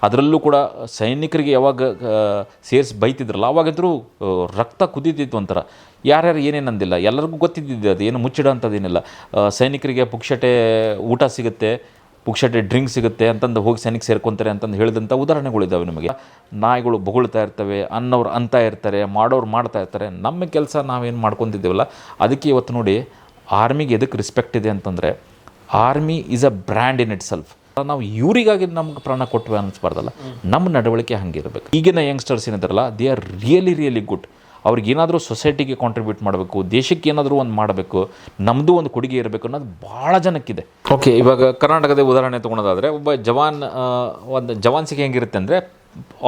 ಅದರಲ್ಲೂ ಕೂಡ ಸೈನಿಕರಿಗೆ ಯಾವಾಗ ಸೇರಿಸಿ ಬೈತಿದ್ರಲ್ಲ ಅವಾಗಿದ್ರೂ ರಕ್ತ ಕುದೀತಿತ್ತು ಒಂಥರ. ಯಾರ್ಯಾರು ಏನೇನು ಅಂದಿಲ್ಲ, ಎಲ್ಲರಿಗೂ ಗೊತ್ತಿದ್ದಿದೆ ಅದು, ಏನು ಮುಚ್ಚಿಡ ಅಂಥದ್ದೇನಿಲ್ಲ. ಸೈನಿಕರಿಗೆ ಪುಕ್ಷಟೆ ಊಟ ಸಿಗುತ್ತೆ, ಪುಕ್ಷಟೆ ಡ್ರಿಂಕ್ ಸಿಗುತ್ತೆ ಅಂತಂದು ಹೋಗಿ ಸೈನಿಕ ಸೇರ್ಕೊತಾರೆ ಅಂತಂದು ಹೇಳಿದಂಥ ಉದಾಹರಣೆಗಳಿದ್ದಾವೆ ನಿಮಗೆ. ನಾಯಿಗಳು ಬೊಗಳ್ತಾ ಇರ್ತವೆ, ಅನ್ನೋರು ಅಂತ ಇರ್ತಾರೆ, ಮಾಡೋರು ಮಾಡ್ತಾ ಇರ್ತಾರೆ. ನಮ್ಮ ಕೆಲಸ ನಾವೇನು ಮಾಡ್ಕೊತಿದ್ದೀವಲ್ಲ, ಅದಕ್ಕೆ ಇವತ್ತು ನೋಡಿ ಆರ್ಮಿಗೆ ಎದಕ್ಕೆ ರಿಸ್ಪೆಕ್ಟ್ ಇದೆ ಅಂತಂದರೆ, army is a brand in it self. ನಾವು ಇವರಿಗಾಗಿ ನಮ್ಗೆ ಪ್ರಾಣ ಕೊಟ್ಟವೆ ಅನ್ನಿಸ್ಬಾರ್ದಲ್ಲ, ನಮ್ಮ ನಡವಳಿಕೆ ಹಂಗಿರಬೇಕು. ಈಗಿನ ಯಂಗ್ಸ್ಟರ್ಸ್ ಏನಿದಾರಲ್ಲ, ದೇ ಆರ್ ರಿಯಲಿ ಗುಡ್. ಅವ್ರಿಗೇನಾದರೂ ಸೊಸೈಟಿಗೆ ಕಾಂಟ್ರಿಬ್ಯೂಟ್ ಮಾಡಬೇಕು, ದೇಶಕ್ಕೆ ಏನಾದರೂ ಒಂದು ಮಾಡಬೇಕು, ನಮ್ಮದು ಒಂದು ಕೊಡುಗೆ ಇರಬೇಕು ಅನ್ನೋದು ಭಾಳ ಜನಕ್ಕಿದೆ. ಓಕೆ, ಇವಾಗ ಕರ್ನಾಟಕದ ಉದಾಹರಣೆ ತೊಗೊಳೋದಾದರೆ, ಒಬ್ಬ ಒಂದು ಜವಾನ್ಸಿಗೆ ಹೆಂಗಿರುತ್ತೆ ಅಂದರೆ,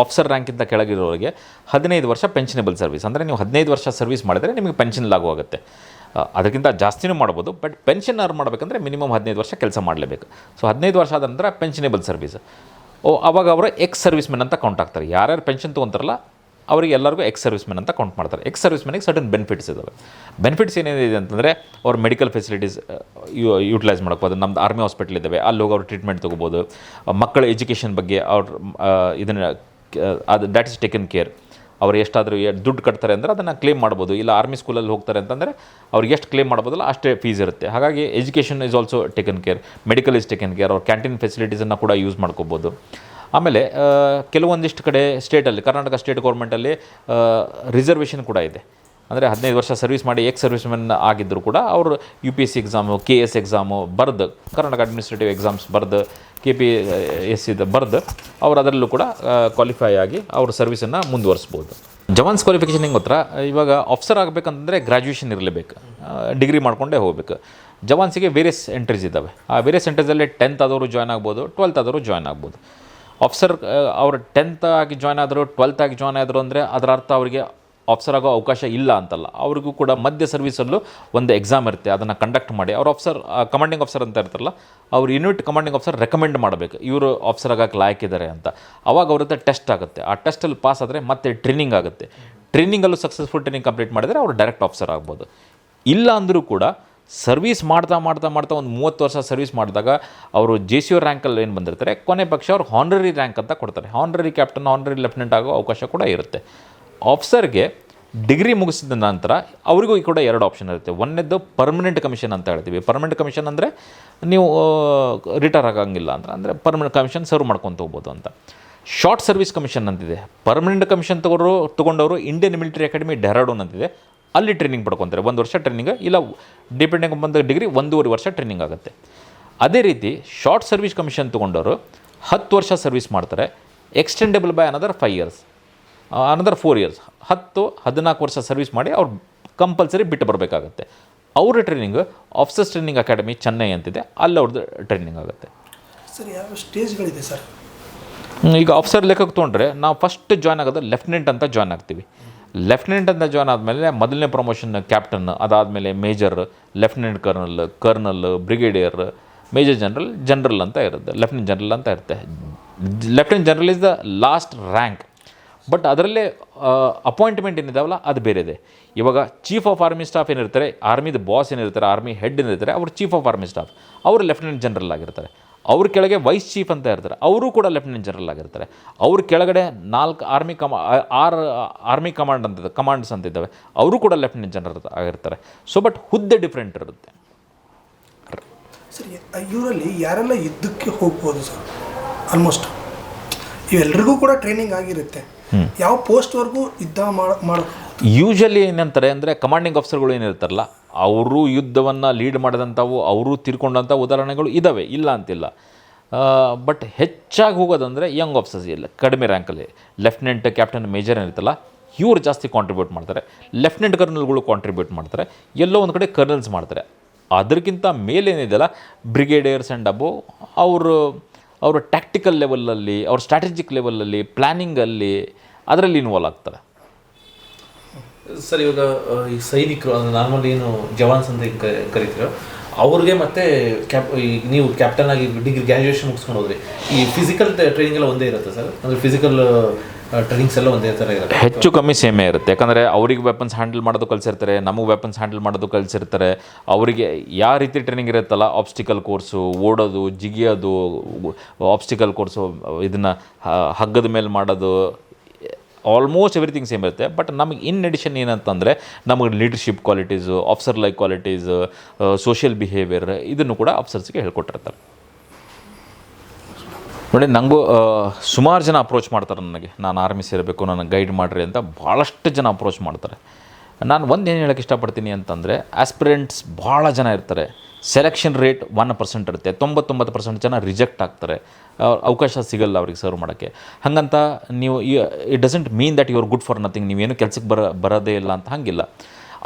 ಆಫೀಸರ್ ರ್ಯಾಂಕಿಂತ ಕೆಳಗಿರೋರಿಗೆ 15 ವರ್ಷ ಪೆನ್ಷನೇಬಲ್ ಸರ್ವಿಸ್. ಅಂದರೆ ನೀವು 15 ವರ್ಷ ಸರ್ವಿಸ್ ಮಾಡಿದರೆ ನಿಮಗೆ ಪೆನ್ಷನ್ ಲಾಗು ಆಗುತ್ತೆ. ಅದಕ್ಕಿಂತ ಜಾಸ್ತಿನೂ ಮಾಡ್ಬೋದು, ಬಟ್ ಪೆನ್ಷನ್ ಅರ್ನ್ ಮಾಡಬೇಕಂದ್ರೆ ಮಿನಿಮಮ್ 15 ವರ್ಷ ಕೆಲಸ ಮಾಡಲೇಬೇಕು. ಸೊ 15 ವರ್ಷ ಆದ ನಂತರ ಪೆನ್ಷನೇಬಲ್ ಸರ್ವಿಸ್. ಅವಾಗ ಅವರು ಎಕ್ಸ್ ಸರ್ವಿಸ್ ಮೆನ್ ಅಂತ ಕೌಂಟ್ ಆಗ್ತಾರೆ. ಯಾರ್ಯಾರು ಪೆನ್ಷನ್ ತೊಗೊತಾರಲ್ಲ ಅವರಿಗೆ ಎಲ್ಲರಿಗೂ ಎಕ್ಸ್ ಸರ್ವಿಸ್ ಮೆನ್ ಅಂತ ಕೌಂಟ್ ಮಾಡ್ತಾರೆ. ಎಕ್ಸ್ ಸರ್ವಿಸ್ ಮೆನ್ಗೆ ಸರ್ಟನ್ ಬೆನಿಫಿಟ್ಸ್ ಇದ್ದಾವೆ. ಬೆನಿಫಿಟ್ಸ್ ಏನೇನಿದೆ ಅಂತಂದರೆ, ಅವ್ರು ಮೆಡಿಕಲ್ ಫೆಸಿಲಿಟೀಸ್ ಯೂಟಿಲೈಸ್ ಮಾಡ್ಬೋದು. ನಮ್ಮದು ಆರ್ಮಿ ಹಾಸ್ಪಿಟಲ್ ಇದ್ದಾವೆ, ಅಲ್ಲಿ ಹೋಗಿ ಅವ್ರು ಟ್ರೀಟ್ಮೆಂಟ್ ತೊಗೋಬೋದು. ಮಕ್ಕಳ ಎಜುಕೇಷನ್ ಬಗ್ಗೆ ಅವ್ರು ಇದನ್ನು ದ್ಯಾಟ್ ಇಸ್ ಟೇಕನ್ ಕೇರ್. ಅವ್ರು ಎಷ್ಟಾದರೂ ದುಡ್ಡು ಕಟ್ತಾರೆ ಅಂದರೆ ಅದನ್ನು ಕ್ಲೇಮ್ ಮಾಡ್ಬೋದು. ಇಲ್ಲ ಆರ್ಮಿ ಸ್ಕೂಲಲ್ಲಿ ಹೋಗ್ತಾರೆ ಅಂತಂದರೆ ಅವ್ರಿಗೆ ಎಷ್ಟು ಕ್ಲೇಮ್ ಮಾಡ್ಬೋದಲ್ಲ ಅಷ್ಟೇ ಫೀಸ್ ಇರುತ್ತೆ. ಹಾಗಾಗಿ education is also taken care, medical is taken care. ಅವ್ರ ಕ್ಯಾಂಟೀನ್ ಫೆಸಿಲಿಟೀಸನ್ನು ಕೂಡ ಯೂಸ್ ಮಾಡ್ಕೋಬೋದು. ಆಮೇಲೆ ಕೆಲವೊಂದಿಷ್ಟು ಕಡೆ ಸ್ಟೇಟಲ್ಲಿ, ಕರ್ನಾಟಕ ಸ್ಟೇಟ್ ಗೌರ್ಮೆಂಟಲ್ಲಿ ರಿಸರ್ವೇಷನ್ ಕೂಡ ಇದೆ. ಅಂದರೆ 15 ವರ್ಷ ಸರ್ವಿಸ್ ಮಾಡಿ ಎಕ್ಸ್ ಸರ್ವಿಸ್ ಮೆನ್ ಆಗಿದ್ದರೂ ಕೂಡ ಅವರು UPSC ಎಕ್ಸಾಮು, KS ಎಕ್ಸಾಮು ಬರೆದು, ಕರ್ನಾಟಕ ಅಡ್ಮಿನಿಸ್ಟ್ರೇಟಿವ್ ಎಕ್ಸಾಮ್ಸ್ ಬರೆದು, KPSC ಬರೆದು ಅವ್ರು ಅದರಲ್ಲೂ ಕೂಡ ಕ್ವಾಲಿಫೈ ಆಗಿ ಅವ್ರ ಸರ್ವಿಸನ್ನು ಮುಂದುವರಿಸ್ಬೋದು. ಜವಾನ್ಸ್ ಕ್ವಾಲಿಫಿಕೇಷನ್ ಹೆಂಗೆ ಗೊತ್ತಾ, ಇವಾಗ ಆಫೀಸರ್ ಆಗಬೇಕಂತಂದರೆ ಗ್ರ್ಯಾಜುಯೇಷನ್ ಇರಲೇಬೇಕು, ಡಿಗ್ರಿ ಮಾಡ್ಕೊಂಡೇ ಹೋಗಬೇಕು. ಜವಾನ್ಸಿಗೆ ವೇರಿಯಸ್ ಎಂಟ್ರೀಸ್ ಇದ್ದಾವೆ. ಆ ವೇರಿಯಸ್ ಎಂಟ್ರೀಸಲ್ಲಿ 10th ಆದವರು ಜಾಯ್ನ್ ಆಗ್ಬೋದು, 12th ಆದವರು ಜಾಯ್ನ್ ಆಗ್ಬೋದು. ಆಫೀಸರ್ ಅವರು 10th ಆಗಿ ಜಾಯ್ನ್ ಆದರು, 12th ಆಗಿ ಜಾಯ್ನ್ ಆದರು ಅಂದರೆ ಅದರ ಅರ್ಥ ಅವರಿಗೆ ಆಫೀಸರ್ ಆಗೋ ಅವಕಾಶ ಇಲ್ಲ ಅಂತಲ್ಲ. ಅವ್ರಿಗೂ ಕೂಡ ಮಧ್ಯ ಸರ್ವಿಸಲ್ಲೂ ಒಂದು ಎಕ್ಸಾಮ್ ಇರುತ್ತೆ, ಅದನ್ನು ಕಂಡಕ್ಟ್ ಮಾಡಿ ಅವ್ರು ಆಫೀಸರ್, ಕಮಾಂಡಿಂಗ್ ಆಫೀಸರ್ ಅಂತ ಇರ್ತಾರಲ್ಲ, ಅವ್ರು ಯೂನಿಟ್ ಕಮಾಂಡಿಂಗ್ ಆಫೀಸರ್ ರೆಕಮೆಂಡ್ ಮಾಡಬೇಕು ಇವರು ಆಫೀಸರ್ ಆಗಕ್ಕೆ ಲಾಯಕ್ಕಿದ್ದಾರೆ ಅಂತ. ಅವಾಗ ಅವ್ರ ಹತ್ರ ಟೆಸ್ಟ್ ಆಗುತ್ತೆ. ಆ ಟೆಸ್ಟಲ್ಲಿ ಪಾಸ್ ಆದರೆ ಮತ್ತೆ ಟ್ರೈನಿಂಗ್ ಆಗುತ್ತೆ. ಟ್ರೈನಿಂಗಲ್ಲೂ ಸಕ್ಸಸ್ಫುಲ್ ಟ್ರೈನಿಂಗ್ ಕಂಪ್ಲೀಟ್ ಮಾಡಿದರೆ ಅವರು ಡೈರೆಕ್ಟ್ ಆಫೀಸರ್ ಆಗ್ಬೋದು. ಇಲ್ಲ ಅಂದರೂ ಕೂಡ ಸರ್ವಿಸ್ ಮಾಡ್ತಾ ಒಂದು 30 ವರ್ಷ ಸರ್ವಿಸ್ ಮಾಡಿದಾಗ ಅವರು JCO ರ್ಯಾಂಕಲ್ಲಿ ಏನು ಬಂದಿರ್ತಾರೆ, ಕೊನೆ ಪಕ್ಷ ಅವ್ರು ಹಾನರರಿ ರ್ಯಾಂಕ್ ಅಂತ ಕೊಡ್ತಾರೆ. ಹಾನರರಿ ಕ್ಯಾಪ್ಟನ್, ಹಾನರರಿ ಲೆಫ್ಟಿನೆಂಟ್ ಆಗೋ ಅವಕಾಶ ಕೂಡ ಇರುತ್ತೆ. ಆಫೀಸರ್ಗೆ ಡಿಗ್ರಿ ಮುಗಿಸಿದ ನಂತರ ಅವರಿಗೂ ಕೂಡ 2 ಆಪ್ಷನ್ ಇರುತ್ತೆ. ಒಂದನೇದು ಪರ್ಮನೆಂಟ್ ಕಮಿಷನ್ ಅಂತ ಹೇಳ್ತೀವಿ. ಪರ್ಮನೆಂಟ್ ಕಮಿಷನ್ ಅಂದರೆ ನೀವು ರಿಟೈರ್ ಆಗೋಂಗಿಲ್ಲ ಅಂದರೆ ಪರ್ಮನೆಂಟ್ ಕಮಿಷನ್ ಸರ್ವ್ ಮಾಡ್ಕೊತ ಹೋಗ್ಬೋದು ಅಂತ. ಶಾರ್ಟ್ ಸರ್ವಿಸ್ ಕಮಿಷನ್ ಅಂತಿದೆ. ಪರ್ಮನೆಂಟ್ ಕಮಿಷನ್ ತೊಗೊಂಡವರು ಇಂಡಿಯನ್ ಮಿಲಿಟರಿ ಅಕಾಡೆಮಿ ಡೆಹ್ರಾಡೂನ್ ಅಂತಿದೆ, ಅಲ್ಲಿ ಟ್ರೈನಿಂಗ್ ಪಡ್ಕೊತಾರೆ. 1 ವರ್ಷ ಟ್ರೈನಿಂಗ್, ಇಲ್ಲ ಡಿಪೆಂಡಿಂಗ್ ಬಂದ ಡಿಗ್ರಿ 1.5 ವರ್ಷ ಟ್ರೈನಿಂಗ್ ಆಗುತ್ತೆ. ಅದೇ ರೀತಿ ಶಾರ್ಟ್ ಸರ್ವಿಸ್ ಕಮಿಷನ್ ತೊಗೊಂಡವರು 10 ವರ್ಷ ಸರ್ವಿಸ್ ಮಾಡ್ತಾರೆ, extendable by another 5 years, another 4 years. 14 ವರ್ಷ ಸರ್ವಿಸ್ ಮಾಡಿ ಅವ್ರು ಕಂಪಲ್ಸರಿ ಬಿಟ್ಟು ಬರಬೇಕಾಗತ್ತೆ. ಅವರ training officers training academy Chennai ಅಂತಿದೆ, ಅಲ್ಲಿ ಅವ್ರದ್ದು ಟ್ರೈನಿಂಗ್ ಆಗುತ್ತೆ. ಸರ್, ಯಾವ ಸ್ಟೇಜ್ಗಳಿದೆ ಸರ್? ಈಗ ಆಫೀಸರ್ ಲೆಕ್ಕಕ್ಕೆ ತೊಗೊಂಡ್ರೆ ನಾವು ಫಸ್ಟ್ ಜಾಯ್ನ್ ಆಗೋದು ಲೆಫ್ಟಿನೆಂಟ್ ಅಂತ ಜಾಯ್ನ್ ಆಗ್ತೀವಿ. ಲೆಫ್ಟಿನೆಂಟ್ ಅಂತ ಜಾಯ್ನ್ ಆದಮೇಲೆ ಮೊದಲನೇ ಪ್ರಮೋಷನ್ ಕ್ಯಾಪ್ಟನ್, ಅದಾದಮೇಲೆ major, lieutenant colonel, brigadier, major general ಅಂತ ಇರುತ್ತೆ, ಲೆಫ್ಟಿನೆಂಟ್ ಜನರಲ್ ಅಂತ ಇರುತ್ತೆ. Lieutenant general is the last rank. But ಅದರಲ್ಲೇ ಅಪಾಯಿಂಟ್ಮೆಂಟ್ ಏನಿದಾವಲ್ಲ ಅದು ಬೇರೆ ಇದೆ. ಇವಾಗ ಚೀಫ್ ಆಫ್ ಆರ್ಮಿ ಸ್ಟಾಫ್ ಏನಿರ್ತಾರೆ, ಆರ್ಮಿದ ಬಾಸ್ ಏನಿರ್ತಾರೆ, ಆರ್ಮಿ ಹೆಡ್ ಏನಿರ್ತಾರೆ, ಅವರು ಚೀಫ್ ಆಫ್ ಆರ್ಮಿ ಸ್ಟಾಫ್, ಅವರು ಲೆಫ್ಟಿನೆಂಟ್ ಜನರಲ್ ಆಗಿರ್ತಾರೆ. ಅವ್ರ ಕೆಳಗೆ ವೈಸ್ ಚೀಫ್ ಅಂತ ಇರ್ತಾರೆ, ಅವರು ಕೂಡ ಲೆಫ್ಟಿನೆಂಟ್ ಜನರಲ್ ಆಗಿರ್ತಾರೆ. ಅವ್ರ ಕೆಳಗಡೆ 4 ಆರ್ಮಿ ಕಮಾಂಡ್ಸ್ ಅಂತಿದ್ದಾವೆ, ಅವರು ಕೂಡ ಲೆಫ್ಟಿನೆಂಟ್ ಜನರಲ್ ಆಗಿರ್ತಾರೆ. ಸೊ ಬಟ್ ಹುದ್ದೆ ಡಿಫ್ರೆಂಟ್ ಇರುತ್ತೆ. ಸರ್, ಇವರಲ್ಲಿ ಯಾರೆಲ್ಲ ಯುದ್ಧಕ್ಕೆ ಹೋಗ್ಬೋದು ಸರ್? ಆಲ್ಮೋಸ್ಟ್ ಇವೆಲ್ಲರಿಗೂ ಕೂಡ ಟ್ರೈನಿಂಗ್ ಆಗಿರುತ್ತೆ. ಯಾವ ಪೋಸ್ಟ್ವರೆಗೂ ಯುದ್ಧ ಮಾಡಬೇಕು? ಯೂಶಲಿ ಏನಂತಾರೆ ಅಂದರೆ, ಕಮಾಂಡಿಂಗ್ ಆಫೀಸರ್ಗಳು ಏನಿರ್ತಾರಲ್ಲ, ಅವರು ಯುದ್ಧವನ್ನು ಲೀಡ್ ಮಾಡಿದಂಥವು, ಅವರು ತೀರ್ಕೊಂಡಂಥ ಉದಾಹರಣೆಗಳು ಇದ್ದಾವೆ, ಇಲ್ಲ ಅಂತಿಲ್ಲ. ಬಟ್ ಹೆಚ್ಚಾಗಿ ಹೋಗೋದಂದರೆ ಯಂಗ್ ಆಫೀಸರ್ಸ್, ಇಲ್ಲ ಕಡಿಮೆ ರ್ಯಾಂಕಲ್ಲಿ ಲೆಫ್ಟಿನೆಂಟ್, ಕ್ಯಾಪ್ಟನ್, ಮೇಜರ್ ಏನಿರ್ತಲ್ಲ, ಇವರು ಜಾಸ್ತಿ ಕಾಂಟ್ರಿಬ್ಯೂಟ್ ಮಾಡ್ತಾರೆ. ಲೆಫ್ಟಿನೆಂಟ್ ಕರ್ನಲ್ಗಳು ಕಾಂಟ್ರಿಬ್ಯೂಟ್ ಮಾಡ್ತಾರೆ, ಎಲ್ಲೋ ಒಂದು ಕಡೆ ಕರ್ನಲ್ಸ್ ಮಾಡ್ತಾರೆ. ಅದಕ್ಕಿಂತ ಮೇಲೇನಿದೆಯಲ್ಲ, ಬ್ರಿಗೇಡಿಯರ್ಸ್ ಆ್ಯಂಡ್ ಅಬೋ, ಅವರು ಟ್ಯಾಕ್ಟಿಕಲ್ ಲೆವೆಲಲ್ಲಿ, ಅವ್ರ ಸ್ಟ್ರಾಟಜಿಕ್ ಲೆವೆಲಲ್ಲಿ, ಪ್ಲ್ಯಾನಿಂಗಲ್ಲಿ, ಅದರಲ್ಲಿ ಇನ್ವಾಲ್ವ್ ಆಗ್ತಾರೆ. ಸರ್, ಇವಾಗ ಈ ಸೈನಿಕರು ಅಂದರೆ ನಾರ್ಮಲ್ ಏನು ಜವಾನ್ಸ್ ಅಂತ ಕರಿತೀರೋ ಅವ್ರಿಗೆ ಮತ್ತು ಈಗ ನೀವು ಕ್ಯಾಪ್ಟನ್ ಆಗಿ ಡಿಗ್ರಿ ಗ್ರ್ಯಾಜುಯೇಷನ್ ಮುಗಿಸ್ಕೊಂಡು ಹೋದ್ರಿ, ಈ ಫಿಸಿಕಲ್ ಟ್ರೈನಿಂಗ್ ಎಲ್ಲ ಒಂದೇ ಇರುತ್ತೆ ಸರ್? ಅಂದರೆ ಫಿಸಿಕಲ್ ಟ್ರೈನಿಂಗ್ಸ್ ಎಲ್ಲ ಒಂದೇ ಥರ ಇರುತ್ತೆ? ಹೆಚ್ಚು ಕಮ್ಮಿ ಸೇಮೇ ಇರುತ್ತೆ. ಯಾಕಂದರೆ ಅವ್ರಿಗೆ ವೆಪನ್ಸ್ ಹ್ಯಾಂಡಲ್ ಮಾಡೋದು ಕಲಿಸಿರ್ತಾರೆ, ನಮಗೆ ವೆಪನ್ಸ್ ಹ್ಯಾಂಡಲ್ ಮಾಡೋದು ಕಲಿಸಿರ್ತಾರೆ. ಅವರಿಗೆ ಯಾವ ರೀತಿ ಟ್ರೈನಿಂಗ್ ಇರುತ್ತಲ್ಲ, ಆಬ್ಸ್ಟಿಕಲ್ ಕೋರ್ಸು, ಓಡೋದು, ಜಿಗಿಯೋದು, ಆಬ್ಸ್ಟಿಕಲ್ ಕೋರ್ಸು, ಇದನ್ನು ಹಗ್ಗದ ಮೇಲೆ ಮಾಡೋದು, ಆಲ್ಮೋಸ್ಟ್ ಎವ್ರಿಥಿಂಗ್ ಸೇಮ್ ಇರುತ್ತೆ. ಬಟ್ ನಮಗೆ ಇನ್ ಎಡಿಷನ್ ಏನಂತಂದರೆ ನಮಗೆ leadership qualities, officer like qualities, social behaviour, ಇದನ್ನು ಕೂಡ ಆಫ್ಸರ್ಸ್ಗೆ ಹೇಳ್ಕೊಟ್ಟಿರ್ತಾರೆ. ನೋಡಿ, ನನಗೂ ಸುಮಾರು ಜನ ಅಪ್ರೋಚ್ ಮಾಡ್ತಾರೆ ನನಗೆ, ನಾನು ಆರ್ಮಿ ಸೇರಬೇಕು, ನನಗೆ ಗೈಡ್ ಮಾಡಿರಿ ಅಂತ ಭಾಳಷ್ಟು ಜನ ಅಪ್ರೋಚ್ ಮಾಡ್ತಾರೆ. ನಾನು ಒಂದು ಏನು ಹೇಳೋಕ್ಕೆ ಇಷ್ಟಪಡ್ತೀನಿ ಅಂತಂದರೆ, ಆಸ್ಪಿರೆಂಟ್ಸ್ ಭಾಳ ಜನ ಇರ್ತಾರೆ, ಸೆಲೆಕ್ಷನ್ ರೇಟ್ 1% ಇರುತ್ತೆ, 99% ಜನ ರಿಜೆಕ್ಟ್ ಆಗ್ತಾರೆ, ಅವಕಾಶ ಸಿಗಲ್ಲ ಅವ್ರಿಗೆ ಸರ್ವ್ ಮಾಡೋಕ್ಕೆ. ಹಾಗಂತ ನೀವು it doesn't mean that you are good for nothing, ನೀವೇನು ಕೆಲಸಕ್ಕೆ ಬರೋದೇ ಇಲ್ಲ ಅಂತ ಹಾಗಿಲ್ಲ.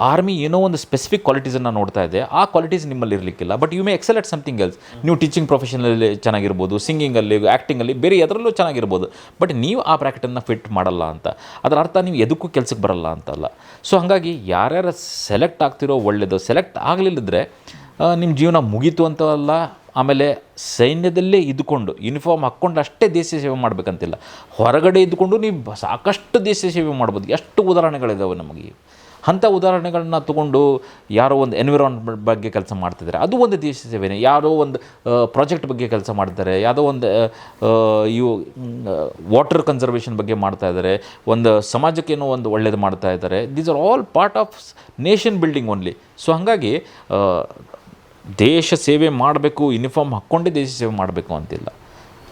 ಆರ್ಮಿ ಏನೋ ಒಂದು ಸ್ಪೆಸಿಫಿಕ್ ಕ್ವಾಲಿಟೀಸನ್ನು ನೋಡ್ತಾ ಇದೆ, ಆ ಕ್ವಾಲಿಟೀಸ್ ನಿಮ್ಮಲ್ಲಿ ಇರಲಿಕ್ಕಿಲ್ಲ. But you may excel at something else. ನೀವು ಟೀಚಿಂಗ್ ಪ್ರೊಫೆಷನಲ್ಲಿ ಚೆನ್ನಾಗಿರ್ಬೋದು, ಸಿಂಗಿಂಗಲ್ಲಿ, ಆ್ಯಕ್ಟಿಂಗಲ್ಲಿ, ಬೇರೆ ಅದರಲ್ಲೂ ಚೆನ್ನಾಗಿರ್ಬೋದು. ಬಟ್ ನೀವು ಆ ಬ್ರ್ಯಾಕೆಟನ್ನು ಫಿಟ್ ಮಾಡಲ್ಲ ಅಂತ, ಅದರ ಅರ್ಥ ನೀವು ಎದಕ್ಕೂ ಕೆಲಸಕ್ಕೆ ಬರಲ್ಲ ಅಂತಲ್ಲ. ಸೊ ಹಾಗಾಗಿ ಯಾರ್ಯಾರು ಸೆಲೆಕ್ಟ್ ಆಗ್ತಿರೋ ಒಳ್ಳೆಯದು, ಸೆಲೆಕ್ಟ್ ಆಗಲಿಲ್ಲದ್ರೆ ನಿಮ್ಮ ಜೀವನ ಮುಗೀತು ಅಂತ ಅಲ್ಲ. ಆಮೇಲೆ ಸೈನ್ಯದಲ್ಲೇ ಇದ್ದುಕೊಂಡು ಯೂನಿಫಾರ್ಮ್ ಹಾಕ್ಕೊಂಡು ಅಷ್ಟೇ ದೇಶ ಸೇವೆ ಮಾಡಬೇಕಂತಿಲ್ಲ, ಹೊರಗಡೆ ಇದ್ದುಕೊಂಡು ನೀವು ಸಾಕಷ್ಟು ದೇಶ ಸೇವೆ ಮಾಡ್ಬೋದು. ಎಷ್ಟು ಉದಾಹರಣೆಗಳಿದ್ದಾವೆ ನಮಗೆ. ಅಂಥ ಉದಾಹರಣೆಗಳನ್ನ ತೊಗೊಂಡು ಯಾರೋ ಒಂದು ಎನ್ವಿರಾನ್ಮೆಂಟ್ ಬಗ್ಗೆ ಕೆಲಸ ಮಾಡ್ತಿದ್ದಾರೆ, ಅದು ಒಂದು ದೇಶ ಸೇವೆನೇ. ಯಾರೋ ಒಂದು ಪ್ರಾಜೆಕ್ಟ್ ಬಗ್ಗೆ ಕೆಲಸ ಮಾಡ್ತಾರೆ, ಯಾವುದೋ ಒಂದು ಇವು ವಾಟರ್ ಕನ್ಸರ್ವೇಷನ್ ಬಗ್ಗೆ ಮಾಡ್ತಾಯಿದ್ದಾರೆ, ಒಂದು ಸಮಾಜಕ್ಕೇನೋ ಒಂದು ಒಳ್ಳೇದು ಮಾಡ್ತಾ ಇದ್ದಾರೆ. These are all part of nation building only. So ಹಾಗಾಗಿ ದೇಶ ಸೇವೆ ಮಾಡಬೇಕು, ಯೂನಿಫಾರ್ಮ್ ಹಾಕ್ಕೊಂಡೇ ದೇಶ ಸೇವೆ ಮಾಡಬೇಕು ಅಂತಿಲ್ಲ.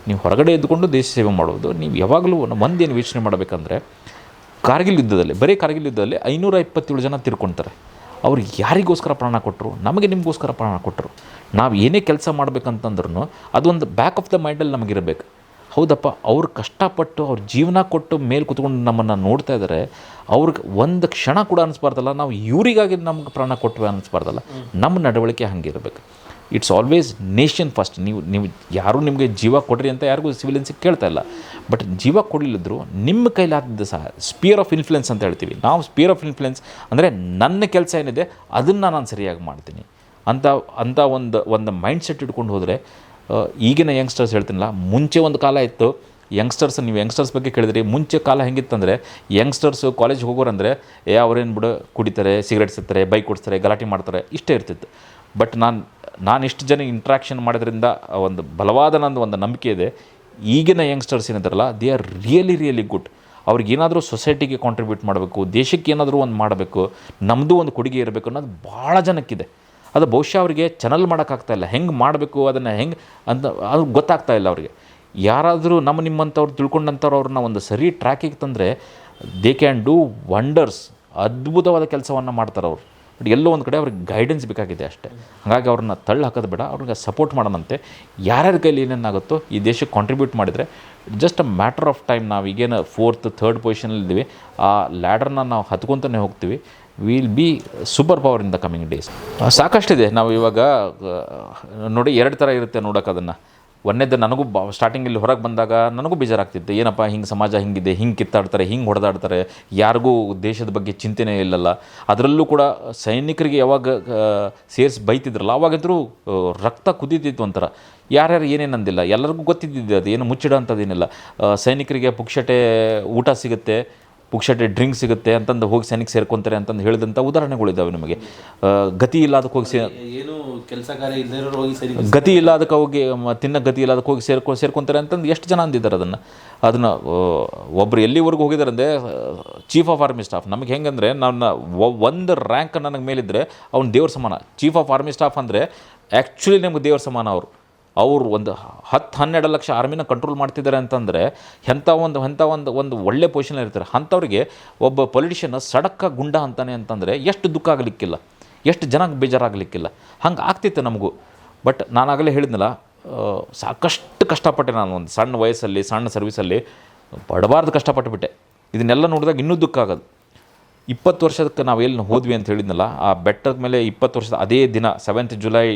ನೀವು ಹೊರಗಡೆ ಇದ್ದುಕೊಂಡು ದೇಶ ಸೇವೆ ಮಾಡೋದು. ನೀವು ಯಾವಾಗಲೂ ಒಂದೇನು ಯೋಚನೆ ಮಾಡಬೇಕಂದ್ರೆ, ಕಾರ್ಗಿಲ್ ಯುದ್ಧದಲ್ಲಿ, ಬರೀ ಕಾರ್ಗಿಲ್ ಯುದ್ಧದಲ್ಲಿ 527 ಜನ ತೀರ್ಕೊಳ್ತಾರೆ. ಅವ್ರು ಯಾರಿಗೋಸ್ಕರ ಪ್ರಾಣ ಕೊಟ್ಟರು? ನಮಗೆ ನಿಮಗೋಸ್ಕರ ಪ್ರಾಣ ಕೊಟ್ಟರು. ನಾವು ಏನೇ ಕೆಲಸ ಮಾಡಬೇಕಂತಂದ್ರೂ ಅದೊಂದು ಬ್ಯಾಕ್ ಆಫ್ ದ ಮೈಂಡಲ್ಲಿ ನಮಗಿರಬೇಕು. ಹೌದಪ್ಪ, ಅವ್ರು ಕಷ್ಟಪಟ್ಟು ಅವ್ರ ಜೀವನ ಕೊಟ್ಟು ಮೇಲೆ ಕೂತ್ಕೊಂಡು ನಮ್ಮನ್ನು ನೋಡ್ತಾ ಇದ್ದಾರೆ, ಅವ್ರಿಗೆ ಒಂದು ಕ್ಷಣ ಕೂಡ ಅನಿಸ್ಬಾರ್ದಲ್ಲ ನಾವು ಇವರಿಗಾಗಿ ನಮ್ಗೆ ಪ್ರಾಣ ಕೊಟ್ಟವೆ ಅನಿಸ್ಬಾರ್ದಲ್ಲ. ನಮ್ಮ ನಡವಳಿಕೆ ಹಂಗಿರಬೇಕು. It's always nation first. ನೀವು ಯಾರೂ ನಿಮಗೆ ಜೀವ ಕೊಡ್ರಿ ಅಂತ ಯಾರಿಗೂ ಸಿವಿಲಿಯನ್ಸಿಗೆ ಕೇಳ್ತಾ ಇಲ್ಲ. ಬಟ್ ಜೀವ ಕೊಡಲಿಲ್ಲದ್ರು ನಿಮ್ಮ ಕೈಲಾದ ಸಹ ಸ್ಪಿಯರ್ ಆಫ್ ಇನ್ಫ್ಲುಯೆನ್ಸ್ ಅಂತ ಹೇಳ್ತೀವಿ ನಾವು. ಸ್ಪಿಯರ್ ಆಫ್ ಇನ್ಫ್ಲುಯೆನ್ಸ್ ಅಂದರೆ ನನ್ನ ಕೆಲಸ ಏನಿದೆ ಅದನ್ನು ನಾನು ಸರಿಯಾಗಿ ಮಾಡ್ತೀನಿ ಅಂತ ಒಂದು ಮೈಂಡ್ ಸೆಟ್ ಇಟ್ಕೊಂಡು ಹೋದರೆ, ಈಗಿನ ಯಂಗ್ಸ್ಟರ್ಸ್ ಹೇಳ್ತೀನಲ್ಲ, ಮುಂಚೆ ಒಂದು ಕಾಲ ಇತ್ತು ನೀವು ಯಂಗ್ಸ್ಟರ್ಸ್ ಬಗ್ಗೆ ಕೇಳಿದ್ರಿ. ಮುಂಚೆ ಕಾಲ ಹೆಂಗಿತ್ತಂದರೆ, ಯಂಗ್ಸ್ಟರ್ಸು ಕಾಲೇಜ್ಗೆ ಹೋಗೋರಂದರೆ ಅವ್ರೇನು ಬಿಡು, ಕುಡಿತಾರೆ, ಸಿಗರೇಟ್ ಸಿಗ್ತಾರೆ, ಬೈಕ್ ಓಡಿಸ್ತಾರೆ, ಗಲಾಟೆ ಮಾಡ್ತಾರೆ, ಇಷ್ಟೇ ಇರ್ತಿತ್ತು. ಬಟ್ ನಾನು ಇಷ್ಟು ಜನ ಇಂಟ್ರ್ಯಾಕ್ಷನ್ ಮಾಡೋದ್ರಿಂದ ಒಂದು ಬಲವಾದ ಒಂದು ನಂಬಿಕೆ ಇದೆ. ಈಗಿನ ಯಂಗ್ಸ್ಟರ್ಸ್ ಏನಿದ್ದಾರಲ್ಲ, ದೇ ಆರ್ ರಿಯಲಿ ಗುಡ್. ಅವ್ರಿಗೇನಾದರೂ ಸೊಸೈಟಿಗೆ ಕಾಂಟ್ರಿಬ್ಯೂಟ್ ಮಾಡಬೇಕು, ದೇಶಕ್ಕೆ ಏನಾದರೂ ಒಂದು ಮಾಡಬೇಕು, ನಮ್ಮದು ಒಂದು ಕೊಡುಗೆ ಇರಬೇಕು ಅನ್ನೋದು ಭಾಳ ಜನಕ್ಕಿದೆ. ಅದು ಬಹುಶಃ ಅವರಿಗೆ ಚಾನಲ್ ಮಾಡೋಕ್ಕಾಗ್ತಾಯಿಲ್ಲ. ಹೆಂಗೆ ಮಾಡಬೇಕು ಅದನ್ನು ಹೆಂಗೆ ಅಂತ ಅದು ಗೊತ್ತಾಗ್ತಾಯಿಲ್ಲ ಅವ್ರಿಗೆ. ಯಾರಾದರೂ ನಿಮ್ಮಂಥವ್ರು ತಿಳ್ಕೊಂಡಂಥವ್ರು ಅವ್ರನ್ನ ಒಂದು ಸರಿ ಟ್ರ್ಯಾಕಿಗೆ ತಂದರೆ ದೇ ಕ್ಯಾನ್ ಡೂ ವಂಡರ್ಸ್. ಅದ್ಭುತವಾದ ಕೆಲಸವನ್ನು ಮಾಡ್ತಾರೆ ಅವರು. ಬಟ್ ಎಲ್ಲೋ ಒಂದು ಕಡೆ ಅವ್ರಿಗೆ ಗೈಡೆನ್ಸ್ ಬೇಕಾಗಿದೆ ಅಷ್ಟೇ. ಹಾಗಾಗಿ ಅವ್ರನ್ನ ತಳ್ಳಿ ಹಾಕೋದು ಬೇಡ, ಅವ್ರಿಗೆ ಸಪೋರ್ಟ್ ಮಾಡೋಣಂತೆ. ಯಾರ್ಯಾರ ಕೈಲಿ ಏನೇನಾಗುತ್ತೋ ಈ ದೇಶಕ್ಕೆ ಕಾಂಟ್ರಿಬ್ಯೂಟ್ ಮಾಡಿದರೆ just a matter of time. ನಾವು ಈಗೇನು 4th 3rd ಪೊಸಿಷನಲ್ಲಿದ್ದೀವಿ, ಆ ಲ್ಯಾಡರ್ನ ನಾವು ಹತ್ಕೊತಾನೆ ಹೋಗ್ತೀವಿ. Will be super power in the coming days. ಸಾಕಷ್ಟಿದೆ. ನಾವು ಇವಾಗ ನೋಡಿ 2 ಥರ ಇರುತ್ತೆ ನೋಡೋಕೆ ಅದನ್ನು. ಒಂದೇದು, ನನಗೂ ಸ್ಟಾರ್ಟಿಂಗಲ್ಲಿ ಹೊರಗೆ ಬಂದಾಗ ನನಗೂ ಬೇಜಾರಾಗ್ತಿತ್ತು. ಏನಪ್ಪ ಹಿಂಗೆ ಸಮಾಜ ಹಿಂಗಿದೆ, ಹಿಂಗೆ ಕಿತ್ತಾಡ್ತಾರೆ, ಹಿಂಗೆ ಹೊಡೆದಾಡ್ತಾರೆ, ಯಾರಿಗೂ ದೇಶದ ಬಗ್ಗೆ ಚಿಂತೆನೇ ಇಲ್ಲಲ್ಲ. ಅದರಲ್ಲೂ ಕೂಡ ಸೈನಿಕರಿಗೆ ಯಾವಾಗ ಸೇರಿಸಿ ಬೈತಿದ್ರಲ್ಲ, ಅವಾಗಿದ್ರೂ ರಕ್ತ ಕುದೀತಿತ್ತು ಒಂಥರ. ಯಾರ್ಯಾರು ಏನೇನಂದಿಲ್ಲ, ಎಲ್ಲರಿಗೂ ಗೊತ್ತಿದ್ದಿದ್ದು ಅದು, ಏನು ಮುಚ್ಚಿಡ ಅಂಥದ್ದೇನಿಲ್ಲ. ಸೈನಿಕರಿಗೆ ಪುಕ್ಷಟೆ ಊಟ ಸಿಗುತ್ತೆ, ಪುಕ್ಷಟೆ ಡ್ರಿಂಕ್ ಸಿಗುತ್ತೆ ಅಂತಂದು ಹೋಗಿ ಸೈನಿಕ ಸೇರ್ಕೊತಾರೆ ಅಂತಂದು ಹೇಳಿದಂಥ ಉದಾಹರಣೆಗಳಿದ್ದಾವೆ ನಮಗೆ. ಗತಿ ಇಲ್ಲ ಅದಕ್ಕೆ ಹೋಗಿ ಏನು ಕೆಲಸ ಕಾರ್ಯ ಇಲ್ಲದೆ ಹೋಗಿ ಗತಿ ಇಲ್ಲ ಅದಕ್ಕೆ ಹೋಗಿ ತಿನ್ನೋ ಗತಿ ಇಲ್ಲ ಅದಕ್ಕೆ ಹೋಗಿ ಸೇರ್ಕೊತಾರೆ ಅಂತಂದು ಎಷ್ಟು ಜನ ಅಂದಿದ್ದಾರೆ ಅದನ್ನು ಒಬ್ಬರು ಎಲ್ಲಿವರೆಗೂ ಹೋಗಿದ್ದಾರೆ ಅಂದರೆ ಚೀಫ್ ಆಫ್ ಆರ್ಮಿ ಸ್ಟಾಫ್. ನಮಗೆ ಹೆಂಗಂದರೆ ಒಂದು ರ್ಯಾಂಕ್ ನನಗೆ ಮೇಲಿದ್ದರೆ ಅವ್ನು ದೇವ್ರ ಸಮಾನ. ಚೀಫ್ ಆಫ್ ಆರ್ಮಿ ಸ್ಟಾಫ್ ಅಂದರೆ ಆ್ಯಕ್ಚುಲಿ ನಮಗೆ ದೇವ್ರ ಸಮಾನ. ಅವರು ಒಂದು 10-12 ಲಕ್ಷ ಆರ್ಮಿನ ಕಂಟ್ರೋಲ್ ಮಾಡ್ತಿದ್ದಾರೆ ಅಂತಂದರೆ ಎಂಥ ಒಂದು ಒಳ್ಳೆ ಪೊಸಿಷನಲ್ಲಿ ಇರ್ತಾರೆ. ಅಂಥವ್ರಿಗೆ ಒಬ್ಬ ಪೊಲಿಟಿಷಿಯನ್ ಸಡಕ್ಕ ಗುಂಡ ಅಂತಾನೆ ಅಂತಂದರೆ ಎಷ್ಟು ದುಃಖ ಆಗಲಿಕ್ಕಿಲ್ಲ, ಎಷ್ಟು ಜನಕ್ಕೆ ಬೇಜಾರಾಗಲಿಕ್ಕಿಲ್ಲ. ಹಂಗೆ ಆಗ್ತಿತ್ತು ನಮಗೂ. ಬಟ್ ನಾನಾಗಲೇ ಹೇಳಿದ್ನಲ್ಲ, ಸಾಕಷ್ಟು ಕಷ್ಟಪಟ್ಟೆ. ನಾನು ಒಂದು ಸಣ್ಣ ವಯಸ್ಸಲ್ಲಿ, ಸಣ್ಣ ಸರ್ವಿಸಲ್ಲಿ ಪಡಬಾರ್ದು ಕಷ್ಟಪಟ್ಟುಬಿಟ್ಟೆ. ಇದನ್ನೆಲ್ಲ ನೋಡಿದಾಗ ಇನ್ನೂ ದುಃಖ ಆಗೋದು. 20 ವರ್ಷಕ್ಕೆ ನಾವು ಎಲ್ಲಿ ಹೋದ್ವಿ ಅಂತ ಹೇಳಿದ್ನಲ್ಲ, ಆ ಬೆಟ್ಟದ ಮೇಲೆ 20 ವರ್ಷದ ಅದೇ ದಿನ 7th July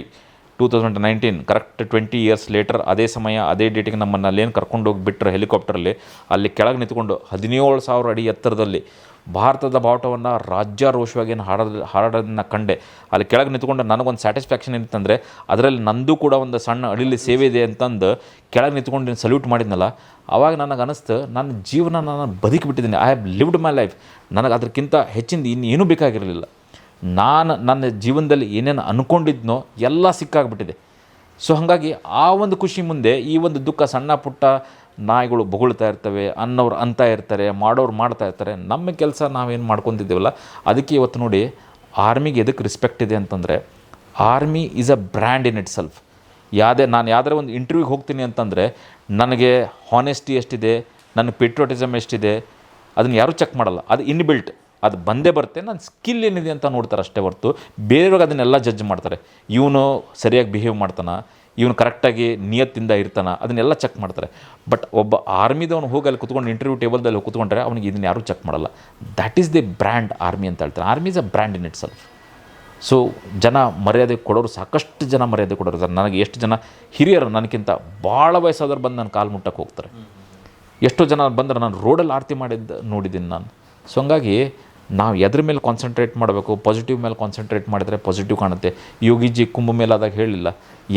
2019, correct 20 years litre, ಅದೇ ಸಮಯ ಅದೇ ಡೇಟಿಗೆ ನಮ್ಮನ್ನು ಅಲ್ಲೇನು ಕರ್ಕೊಂಡೋಗಿ ಬಿಟ್ಟರೆ ಹೆಲಿಕಾಪ್ಟರಲ್ಲಿ, ಅಲ್ಲಿ ಕೆಳಗೆ ನಿಂತ್ಕೊಂಡು 17,000 ಅಡಿ ಎತ್ತರದಲ್ಲಿ ಭಾರತದ ಬಾವುಟವನ್ನು ರಾಜ್ಯಾರೋಷವಾಗಿ ಹಾಡೋದನ್ನು ಕಂಡೆ. ಅಲ್ಲಿ ಕೆಳಗೆ ನಿಂತ್ಕೊಂಡು ನನಗೊಂದು ಸ್ಯಾಟಿಸ್ಫ್ಯಾಕ್ಷನ್ ಇತ್ತಂದರೆ ಅದರಲ್ಲಿ ನಂದು ಕೂಡ ಒಂದು ಸಣ್ಣ ಅಡಿಲಿ ಸೇವೆ ಇದೆ ಅಂತಂದು ಕೆಳಗೆ ನಿಂತ್ಕೊಂಡು ಸಲ್ಯೂಟ್ ಮಾಡಿದ್ನಲ್ಲ, ಆವಾಗ ನನಗೆ ಅನ್ನಿಸ್ತು ನನ್ನ ಜೀವನ ನಾನು ಬದುಕಿಬಿಟ್ಟಿದ್ದೀನಿ. I have lived my life. ನನಗೆ ಅದಕ್ಕಿಂತ ಹೆಚ್ಚಿಂದ ಇನ್ನೇನೂ ಬೇಕಾಗಿರಲಿಲ್ಲ. ನಾನು ನನ್ನ ಜೀವನದಲ್ಲಿ ಏನೇನು ಅಂದ್ಕೊಂಡಿದ್ನೋ ಎಲ್ಲ ಸಿಕ್ಕಾಗ್ಬಿಟ್ಟಿದೆ. ಸೊ ಹಾಗಾಗಿ ಆ ಒಂದು ಖುಷಿ ಮುಂದೆ ಈ ಒಂದು ದುಃಖ, ಸಣ್ಣ ಪುಟ್ಟ ನಾಯಿಗಳು ಬೊಗಳ್ತಾ ಇರ್ತವೆ, ಅನ್ನೋರು ಅಂತ ಇರ್ತಾರೆ, ಮಾಡೋರು ಮಾಡ್ತಾ ಇರ್ತಾರೆ. ನಮ್ಮ ಕೆಲಸ ನಾವೇನು ಮಾಡ್ಕೊತಿದ್ದೀವಲ್ಲ, ಅದಕ್ಕೆ ಇವತ್ತು ನೋಡಿ ಆರ್ಮಿಗೆ ಎದಕ್ಕೆ ರೆಸ್ಪೆಕ್ಟ್ ಇದೆ ಅಂತಂದರೆ, army is a brand in it self. ನಾನು ಯಾವುದಾರ ಒಂದು ಇಂಟರ್ವ್ಯೂಗೆ ಹೋಗ್ತೀನಿ ಅಂತಂದರೆ ನನಗೆ ಹಾನೆಸ್ಟಿ ಎಷ್ಟಿದೆ, ನನ್ನ ಪೆಟ್ರೋಟಿಸಮ್ ಎಷ್ಟಿದೆ, ಅದನ್ನು ಯಾರೂ ಚೆಕ್ ಮಾಡಲ್ಲ. ಅದು ಇನ್ಬಿಲ್ಟ್, ಅದು ಬಂದೇ ಬರುತ್ತೆ. ನನ್ನ ಸ್ಕಿಲ್ ಏನಿದೆ ಅಂತ ನೋಡ್ತಾರೆ ಅಷ್ಟೇ ಹೊರತು ಬೇರೆಯವ್ರಿಗೆ ಅದನ್ನೆಲ್ಲ ಜಡ್ಜ್ ಮಾಡ್ತಾರೆ. ಇವನು ಸರಿಯಾಗಿ ಬಿಹೇವ್ ಮಾಡ್ತಾನೆ, ಇವನು ಕರೆಕ್ಟಾಗಿ ನಿಯತ್ತಿಂದ ಇರ್ತಾನೆ, ಅದನ್ನೆಲ್ಲ ಚೆಕ್ ಮಾಡ್ತಾರೆ. ಬಟ್ ಒಬ್ಬ ಆರ್ಮಿದವನು ಹೋಗಿ ಅಲ್ಲಿ ಕುತ್ಕೊಂಡು ಇಂಟರ್ವ್ಯೂ ಟೇಬಲ್ದಲ್ಲಿ ಕೂತ್ಕೊಂಡ್ರೆ ಅವನಿಗೆ ಇದನ್ನು ಯಾರೂ ಚೆಕ್ ಮಾಡಲ್ಲ. That is the brand army ಅಂತ ಹೇಳ್ತಾರೆ. Army is a brand in it self. So ಜನ ಮರ್ಯಾದೆ ಕೊಡೋರು, ಸಾಕಷ್ಟು ಜನ ಮರ್ಯಾದೆ ಕೊಡೋರು. ನನಗೆ ಎಷ್ಟು ಜನ ಹಿರಿಯರು ನನಗಿಂತ ಭಾಳ ವಯಸ್ಸಾದವ್ರು ಬಂದು ನನ್ನ ಕಾಲು ಮುಟ್ಟಕ್ಕೆ ಹೋಗ್ತಾರೆ. ಎಷ್ಟೋ ಜನ ಬಂದರೆ ನಾನು ರೋಡಲ್ಲಿ ಆರತಿ ಮಾಡಿದ್ದು ನೋಡಿದ್ದೀನಿ ನಾನು. ಸೊ ಹಂಗಾಗಿ ನಾವು ಎದ್ರ ಮೇಲೆ ಕಾನ್ಸಂಟ್ರೇಟ್ ಮಾಡಬೇಕು, ಪಾಸಿಟಿವ್ ಮೇಲೆ ಕಾನ್ಸಂಟ್ರೇಟ್ ಮಾಡಿದರೆ ಪಾಸಿಟಿವ್ ಕಾಣುತ್ತೆ. ಯೋಗಿಜಿ ಕುಂಭಮೇಳದಾಗ ಹೇಳಿಲ್ಲ,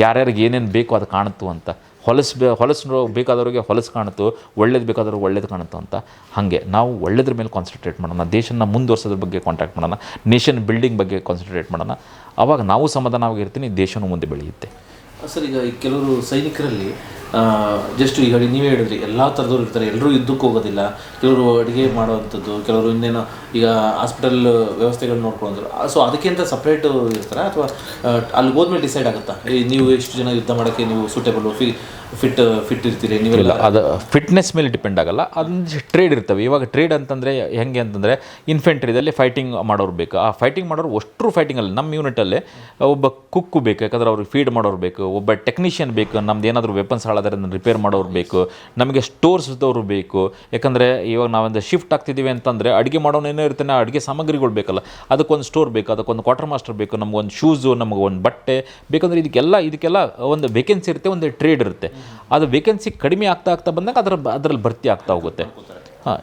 ಯಾರ್ಯಾರಿಗೆ ಏನೇನು ಬೇಕೋ ಅದು ಕಾಣುತ್ತು ಅಂತ. ಹೊಲಸು ಬೇಕಾದವ್ರಿಗೆ ಹೊಲಸು ಕಾಣುತ್ತು, ಒಳ್ಳೇದು ಬೇಕಾದವ್ರಿಗೆ ಒಳ್ಳೇದು ಕಾಣುತ್ತು ಅಂತ. ಹಾಗೆ ನಾವು ಒಳ್ಳೇದ್ರ ಮೇಲೆ ಕಾನ್ಸಂಟ್ರೇಟ್ ಮಾಡೋಣ, ದೇಶನ ಮುಂದುವರ್ಸೋದ್ರ ಬಗ್ಗೆ ಕಾಂಟ್ಯಾಕ್ಟ್ ಮಾಡೋಣ, ನೇಷನ್ ಬಿಲ್ಡಿಂಗ್ ಬಗ್ಗೆ ಕಾನ್ಸಂಟ್ರೇಟ್ ಮಾಡೋಣ. ಆವಾಗ ನಾವು ಸಮಾಧಾನವಾಗಿರ್ತೀನಿ, ದೇಶನೂ ಮುಂದೆ ಬೆಳೆಯುತ್ತೆ. ಸರ್, ಈಗ ಕೆಲವರು ಸೈನಿಕರಲ್ಲಿ ಜಸ್ಟ್ ಈಗ ನೀವೇ ಹೇಳಿದ್ರಿ, ಎಲ್ಲ ಥರದವ್ರು ಇರ್ತಾರೆ, ಎಲ್ಲರೂ ಯುದ್ಧಕ್ಕೆ ಹೋಗೋದಿಲ್ಲ. ಕೆಲವರು ಅಡುಗೆ ಮಾಡೋವಂಥದ್ದು, ಕೆಲವರು ಇನ್ನೇನೋ ಈಗ ಹಾಸ್ಪಿಟಲ್ ವ್ಯವಸ್ಥೆಗಳು ನೋಡ್ಕೊಂಡ್ರು. ಸೊ ಅದಕ್ಕಿಂತ ಸಪ್ರೇಟು ಇರ್ತಾರೆ, ಅಥವಾ ಅಲ್ಲಿ ಹೋದ್ಮೇಲೆ ಡಿಸೈಡ್ ಆಗುತ್ತಾ ನೀವು ಎಷ್ಟು ಜನ ಯುದ್ಧ ಮಾಡೋಕ್ಕೆ ನೀವು ಸೂಟೇಬಲ್ ಫಿಟ್ ಇರ್ತೀರಿ ನೀವೆಲ್ಲ? ಅದು ಫಿಟ್ನೆಸ್ ಮೇಲೆ ಡಿಪೆಂಡ್ ಆಗಲ್ಲ, ಅದೊಂದು ಟ್ರೇಡ್ ಇರ್ತವೆ. ಇವಾಗ ಟ್ರೇಡ್ ಅಂತಂದರೆ ಹೆಂಗೆ ಅಂತಂದರೆ, ಇನ್ಫೆಂಟ್ರಿದಲ್ಲಿ ಫೈಟಿಂಗ್ ಮಾಡೋರು ಬೇಕು. ಆ ಫೈಟಿಂಗ್ ಮಾಡೋರು ಅಷ್ಟರು ಫೈಟಿಂಗಲ್ಲಿ ನಮ್ಮ ಯೂನಿಟಲ್ಲಿ ಒಬ್ಬ ಕುಕ್ಕು ಬೇಕು, ಯಾಕಂದ್ರೆ ಅವ್ರಿಗೆ ಫೀಡ್ ಮಾಡೋರು ಬೇಕು. ಒಬ್ಬ ಟೆಕ್ನಿಷಿಯನ್ ಬೇಕು, ನಮ್ದು ಏನಾದರೂ ವೆಪನ್ಸ್ ಹಾಳಾದರೆ ಅದನ್ನು ರಿಪೇರ್ ಮಾಡೋರು ಬೇಕು. ನಮಗೆ ಸ್ಟೋರ್ಸ್ದವರು ಬೇಕು, ಯಾಕಂದರೆ ಇವಾಗ ನಾವೊಂದು ಶಿಫ್ಟ್ ಆಗ್ತಿದ್ದೀವಿ ಅಂತಂದರೆ ಅಡುಗೆ ಮಾಡೋನೇನೋ ಇರ್ತಾನೆ, ಅಡುಗೆ ಸಾಮಗ್ರಿಗಳು ಬೇಕಲ್ಲ, ಅದಕ್ಕೊಂದು ಸ್ಟೋರ್ ಬೇಕು, ಅದಕ್ಕೊಂದು ಕ್ವಾರ್ಟರ್ ಮಾಸ್ಟರ್ ಬೇಕು, ನಮಗೊಂದು ಶೂಸು, ನಮಗೊಂದು ಬಟ್ಟೆ ಬೇಕಂದ್ರೆ ಇದಕ್ಕೆಲ್ಲ ಒಂದು ವೇಕೆನ್ಸಿ ಇರುತ್ತೆ, ಒಂದು ಟ್ರೇಡ್ ಇರುತ್ತೆ. ಅದು ವೇಕೆನ್ಸಿ ಕಡಿಮೆ ಆಗ್ತಾ ಬಂದಾಗ ಅದರಲ್ಲಿ ಭರ್ತಿ ಆಗ್ತಾ ಹೋಗುತ್ತೆ.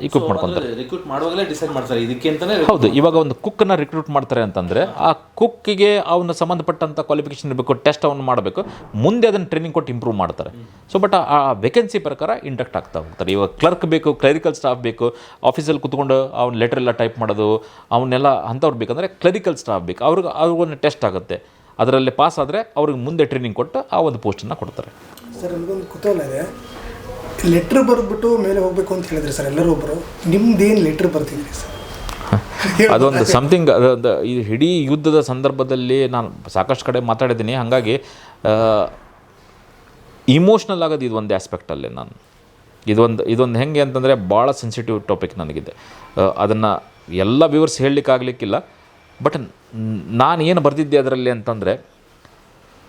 ಇಕ್ವಿಪ್ ಮಾಡ್ಕೊತಾರೆ, ರಿಕ್ರೂಟ್ ಮಾಡುವಾಗಲೇ ಡಿಸೈಡ್ ಮಾಡ್ತಾರೆ ಇದಕ್ಕೆ ಅಂತಲೇ. ಹೌದು, ಇವಾಗ ಒಂದು ಕುಕ್ಕನ್ನು ರಿಕ್ರೂಟ್ ಮಾಡ್ತಾರೆ ಅಂತಂದರೆ ಆ ಕುಕ್ಕಿಗೆ ಅವನು ಸಂಬಂಧಪಟ್ಟಂಥ ಕ್ವಾಲಿಫಿಕೇಷನ್ ಇರಬೇಕು, ಟೆಸ್ಟ್ ಅವನು ಮಾಡಬೇಕು, ಮುಂದೆ ಅದನ್ನು ಟ್ರೈನಿಂಗ್ ಕೊಟ್ಟು ಇಂಪ್ರೂವ್ ಮಾಡ್ತಾರೆ. ಸೊ ಬಟ್ ಆ ವೇಕೆನ್ಸಿ ಪ್ರಕಾರ ಇಂಡಕ್ಟ್ ಆಗ್ತಾ ಹೋಗ್ತಾರೆ. ಇವಾಗ ಕ್ಲರ್ಕ್ ಬೇಕು, ಕ್ಲರಿಕಲ್ ಸ್ಟಾಫ್ ಬೇಕು, ಆಫೀಸಲ್ಲಿ ಕುತ್ಕೊಂಡು ಅವ್ನು ಲೆಟರ್ ಎಲ್ಲ ಟೈಪ್ ಮಾಡೋದು ಅವನ್ನೆಲ್ಲ ಅಂಥವ್ರು ಬೇಕಂದರೆ ಕ್ಲರಿಕಲ್ ಸ್ಟಾಫ್ ಬೇಕು. ಅವ್ರಿಗೊಂದು ಟೆಸ್ಟ್ ಆಗುತ್ತೆ, ಅದರಲ್ಲಿ ಪಾಸ್ ಆದರೆ ಅವ್ರಿಗೆ ಮುಂದೆ ಟ್ರೈನಿಂಗ್ ಕೊಟ್ಟು ಆ ಒಂದು ಪೋಸ್ಟನ್ನು ಕೊಡ್ತಾರೆ. ಸರ್, ನನಗೊಂದು ಕುತೂಹಲ ಇದೆ. ಲೆಟ್ರ್ ಬರೆದ್ಬಿಟ್ಟು ಮೇಲೆ ಹೋಗಬೇಕು ಅಂತ ಹೇಳಿದ್ರಿ ಸರ್ ಎಲ್ಲರೂ ಒಬ್ಬರು. ನಿಮ್ದೇನು ಲೆಟ್ರ್ ಬರ್ತಿದ್ರಿ ಸರ್? ಅದೊಂದು ಸಮಥಿಂಗ್, ಈ ಇಡೀ ಯುದ್ಧದ ಸಂದರ್ಭದಲ್ಲಿ ನಾನು ಸಾಕಷ್ಟು ಕಡೆ ಮಾತಾಡಿದ್ದೀನಿ. ಹಾಗಾಗಿ ಇಮೋಷ್ನಲ್ ಆಗೋದು ಇದು ಒಂದು ಆಸ್ಪೆಕ್ಟಲ್ಲಿ ನಾನು ಇದೊಂದು ಹೆಂಗೆ ಅಂತಂದರೆ ಭಾಳ ಸೆನ್ಸಿಟಿವ್ ಟಾಪಿಕ್ ನನಗಿದೆ. ಅದನ್ನು ಎಲ್ಲ ವಿವರ್ಸ್ ಹೇಳಲಿಕ್ಕಾಗಲಿಕ್ಕಿಲ್ಲ. ಬಟ್ ನಾನು ಏನು ಬರೆದಿದ್ದೆ ಅದರಲ್ಲಿ ಅಂತಂದರೆ,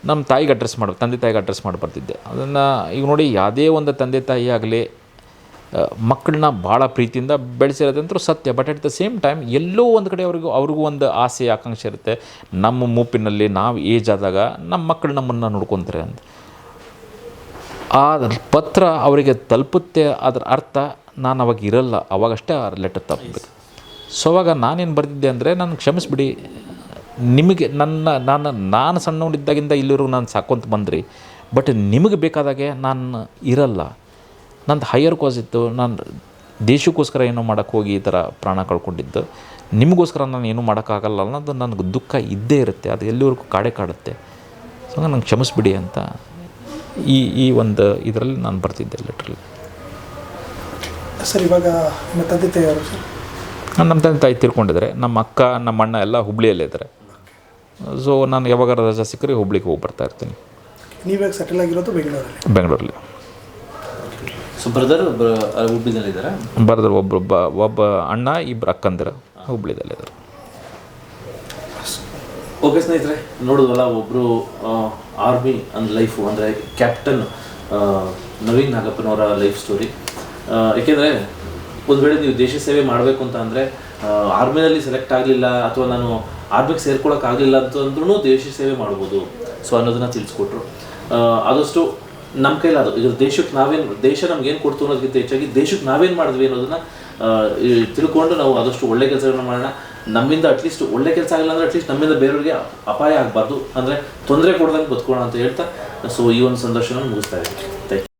ನಮ್ಮ ತಂದೆ ತಾಯಿಗೆ ಅಡ್ರೆಸ್ ಮಾಡಿ ಬರ್ತಿದ್ದೆ. ಅದನ್ನು ಈಗ ನೋಡಿ, ಯಾವುದೇ ಒಂದು ತಂದೆ ತಾಯಿ ಆಗಲಿ ಮಕ್ಕಳನ್ನ ಭಾಳ ಪ್ರೀತಿಯಿಂದ ಬೆಳೆಸಿರೋದಂತೂ ಸತ್ಯ. But at the same time ಎಲ್ಲೋ ಒಂದು ಕಡೆ ಅವ್ರಿಗೂ ಒಂದು ಆಸೆ, ಆಕಾಂಕ್ಷೆ ಇರುತ್ತೆ. ನಮ್ಮ ಮೂಪಿನಲ್ಲಿ ನಾವು ಏಜ್ ಆದಾಗ ನಮ್ಮ ಮಕ್ಕಳು ನಮ್ಮನ್ನು ನೋಡ್ಕೊತಾರೆ ಅಂತ. ಆ ಪತ್ರ ಅವರಿಗೆ ತಲುಪುತ್ತೆ, ಅದರ ಅರ್ಥ ನಾನು ಅವಾಗ ಇರಲ್ಲ, ಅವಾಗಷ್ಟೇ ಆ ಲೆಟರ್ ತಲುಪಬೇಕು. ಸೊ ಅವಾಗ ನಾನೇನು ಬರೆದಿದ್ದೆ ಅಂದರೆ, ನಾನು ಕ್ಷಮಿಸ್ಬಿಡಿ, ನಿಮಗೆ ನಾನು ಸಣ್ಣವನಿದ್ದಾಗಿಂದ ಇಲ್ಲಿರೋ ನಾನು ಸಾಕೊಂತ ಬಂದ್ರಿ, ಬಟ್ ನಿಮಗೆ ಬೇಕಾದಾಗೆ ನಾನು ಇರಲ್ಲ. ನಂದು ಹೈಯರ್ ಕಾಸ್ ಇತ್ತು, ನಾನು ದೇಶಕ್ಕೋಸ್ಕರ ಏನೋ ಮಾಡೋಕ್ಕೆ ಹೋಗಿ ಈ ಥರ ಪ್ರಾಣ ಕಳ್ಕೊಂಡಿದ್ದು, ನಿಮಗೋಸ್ಕರ ನಾನು ಏನೂ ಮಾಡೋಕ್ಕಾಗಲ್ಲ ಅನ್ನೋದು ನನಗೆ ದುಃಖ ಇದ್ದೇ ಇರುತ್ತೆ. ಅದು ಎಲ್ಲಿವರೆಗೂ ಕಾಡುತ್ತೆ. ಸೊ ನನಗೆ ಕ್ಷಮಿಸ್ಬಿಡಿ ಅಂತ ಈ ಒಂದು ಇದರಲ್ಲಿ ನಾನು ಬರ್ತಿದ್ದೆ ಲೆಟ್ರಲ್ಲಿ. ಸರ್, ಇವಾಗ ನಿಮ್ಮ ತಂದೆ ತಾಯಿ ಯಾರು ಸರ್? ನಮ್ಮ ತಂದೆ ತಾಯಿ ತೀರ್ಕೊಂಡಿದ್ದಾರೆ. ನಮ್ಮ ಅಕ್ಕ, ನಮ್ಮ ಅಣ್ಣ ಎಲ್ಲ ಹುಬ್ಳಿಯಲ್ಲೇ ಇದ್ದಾರೆ. ಸೊ ನಾನು ಯಾವಾಗ ರಜಾ ಸಿಕ್ಕರೆ ಹುಬ್ಳಿಗೆ ಹೋಗಿ ಬರ್ತಾ ಇರ್ತೀನಿ. ನೀವಾಗ ಸೆಟಲ್ ಆಗಿರೋದು ಬೆಂಗಳೂರಲ್ಲಿ. So brother ಹುಬ್ಳಿದಲ್ಲಿದ್ದಾರೆ. ಬ್ರದರ್ ಒಬ್ಬ ಅಣ್ಣ, ಇಬ್ಬರು ಅಕ್ಕಂದಿರ ಹುಬ್ಳಿದಲ್ಲಿದ್ದಾರೆ. ಓಕೆ ಸ್ನೇಹಿತರೆ, ನೋಡೋದಲ್ಲ, ಒಬ್ಬರು ಆರ್ಮಿ ಅಂಡ್ ಲೈಫು ಅಂದರೆ ಕ್ಯಾಪ್ಟನ್ ನವೀನ್ ನಾಗಪ್ಪನವರ ಲೈಫ್ ಸ್ಟೋರಿ. ಏಕೆಂದರೆ ಒಂದು ವೇಳೆ ನೀವು ದೇಶ ಸೇವೆ ಮಾಡಬೇಕು ಅಂತ ಅಂದರೆ, ಆರ್ಮಿನಲ್ಲಿ ಸೆಲೆಕ್ಟ್ ಆಗಲಿಲ್ಲ ಅಥವಾ ನಾನು ಆರ್ಮಿಗೆ ಸೇರ್ಕೊಳ್ಳೋಕ್ಕಾಗಲಿಲ್ಲ ಅಂತಂದ್ರೂ ದೇಶ ಸೇವೆ ಮಾಡ್ಬೋದು. ಸೊ ಅನ್ನೋದನ್ನು ತಿಳಿಸ್ಕೊಟ್ರು. ಆದಷ್ಟು ನಮ್ಮ ಕೈಲಾದ ಈಗ ದೇಶಕ್ಕೆ ದೇಶ ನಮ್ಗೇನು ಕೊಡ್ತು ಅನ್ನೋದಕ್ಕಿಂತ ಹೆಚ್ಚಾಗಿ ದೇಶಕ್ಕೆ ನಾವೇನು ಮಾಡಿದ್ವಿ ಅನ್ನೋದನ್ನು ತಿಳ್ಕೊಂಡು ನಾವು ಆದಷ್ಟು ಒಳ್ಳೆ ಕೆಲಸಗಳನ್ನ ಮಾಡೋಣ. ನಮ್ಮಿಂದ ಅಟ್ಲೀಸ್ಟ್ ಒಳ್ಳೆ ಕೆಲಸ ಆಗಿಲ್ಲ ಅಂದರೆ ಅಟ್ಲೀಸ್ಟ್ ನಮ್ಮಿಂದ ಬೇರೆಯವ್ರಿಗೆ ಅಪಾಯ ಆಗಬಾರ್ದು, ಅಂದರೆ ತೊಂದರೆ ಕೊಡ್ದಂಗೆ ಬದುಕೋಣ ಅಂತ ಹೇಳ್ತಾ ಈ ಒಂದು ಸಂದರ್ಶನ ಮುಗಿಸ್ತಾ ಇದ್ದೀನಿ. Thank you.